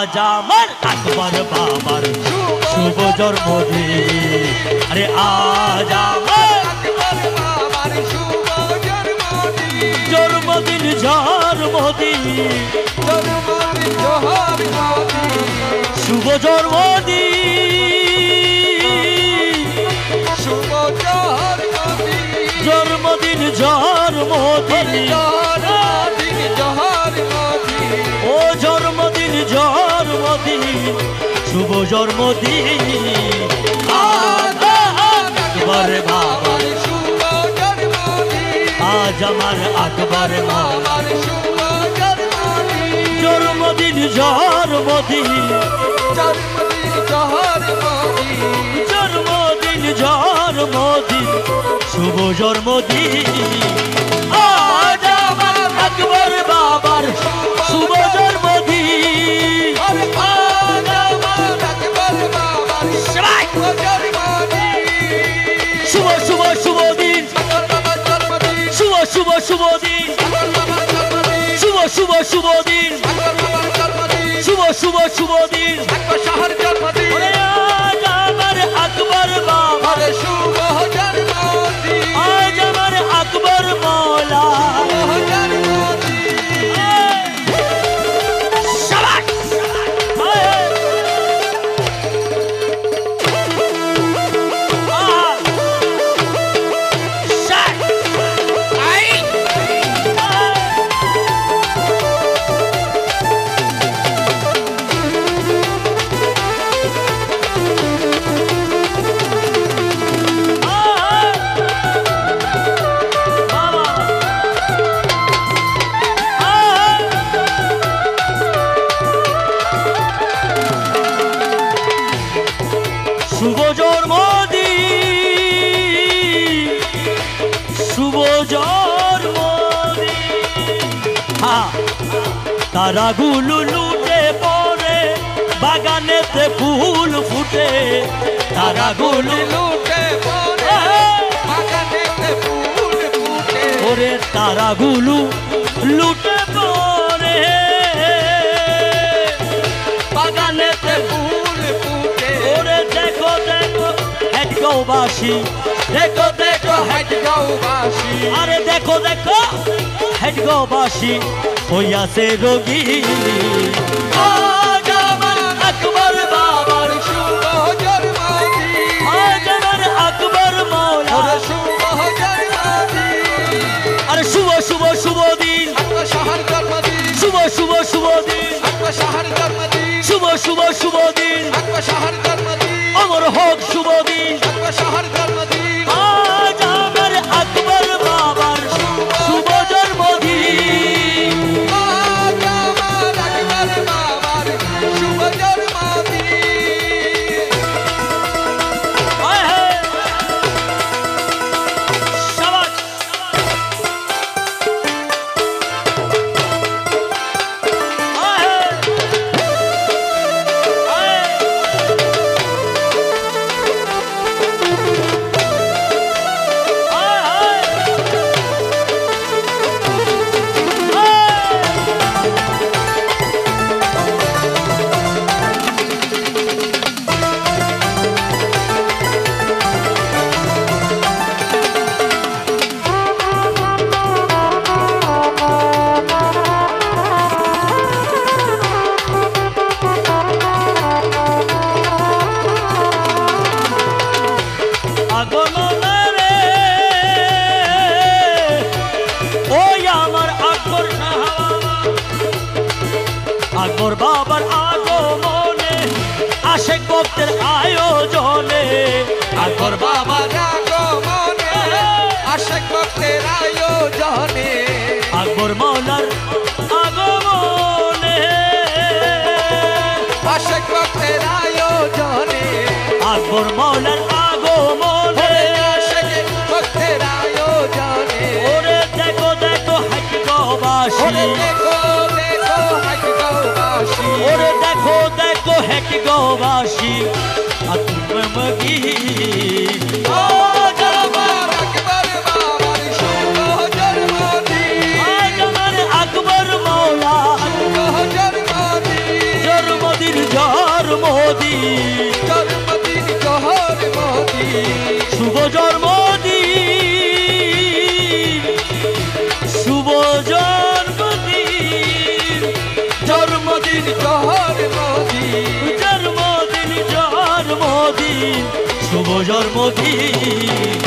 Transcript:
আজ আমার আকবর বাবার শুভ জন্মদিন। আরে আজ আমার আকবর বাবার শুভ জন্মদিন। জন্মদিন জন্মদিন জন্মদিন জন্মদিন শুভ জন্মদিন শুভ জন্মদিন জন্মদিন জন্মদিন জন্মদিন জন্মদিন ও জন্মদিন জন্মদিন শুভ জন্মদিন আজ আকবর বাবার শুভ জন্মদিন আজ আমার আকবর বাবার শুভ জন্মদিন জন্মদিন জন্মদিন জন্মদিন জন্মদিন জন্মদিন জন্মদিন শুভ জন্মদিন আজ আমার আকবর বাবার শুভ জন্মদিন আজ আমার আকবর বাবার সবাই শুভ জন্মদিন শুভ শুভ শুভ দিন আকবর বাবার জন্মদিন শুভ শুভ শুভ দিন আকবর বাবার জন্মদিন শুভ শুভ শুভ দিন আকবর বাবার জন্মদিন শুভ শুভ শুভ দিন আকবর শাহর জন্মদিন ওরে আজ আমার আকবর বাবার আরে শুভ জন্মদিন আজ আমার আকবর মৌলা শুভ জন্মদিন শাবাশ শুভ জন্মদিন শুভ জন্মদিন হ্যাঁ তারাগুলো লুটে পড়ে বাগানেতে ফুল ফুটে তারাগুলো লুটে পড়ে বাগানেতে ফুল ফুটে ওরে তারাগুলো লুটে পড়ে বাগানেতে ফুল ফুটে ওরে দেখো দেখো হেডগৌবাসী দেখো দেখো হাজ গাঁওবাসী আরে দেখো দেখো হেডগৌবাসী হইয়াছে রোগী আজ আমার আকবর বাবার শুভ জন্মদিন আজ আমার আকবর মৌলা ওরে শুভ জন্মদিন আরে শুভ শুভ শুভ দিন আকবর শাহর জন্মদিন শুভ শুভ শুভ দিন আকবর শাহর জন্মদিন শুভ শুভ শুভ দিন আকবর শাহর জন্মদিন অমর হোক শুভ দিন আকবর শাহর জন্মদিন আজ আমার আকবর বাবার শুভ জন্মদিন আজ আমার আকবর বাবার শুভ জন্মদিন আয় হায় শাবাশ আয় হায় আয় আগমনে ওই আমার আকবর আকবর বাবার আগমনে আশেক ভক্তের আয়োজনে আকবর বাবার আগমনে আশেক ভক্তের আয়োজনে আকবর মৌলার আগমনে আশেক ভক্তের আয়োজনে আকবর মৌলার আগমনে আশেক ভক্তের আয়োজনে ওরে দেখো দেখো হাইক গবাসী ওরে দেখো দেখো হাজ গাঁওবাসী ওরে দেখো দেখো হেক গবাসী আত্মমগী আজ আমার আকবর বাবার শুভ জন্মদিন আজ আমার আকবর মৌলা শুভ জন্মদিন জন্মদিন জন্মদিন জহর মোদিন শুভ জন্মদিন শুভ জন্মদিন জন্মদিন জহর মোদিন জন্মদিন জন্মদিন শুভ জন্মদিন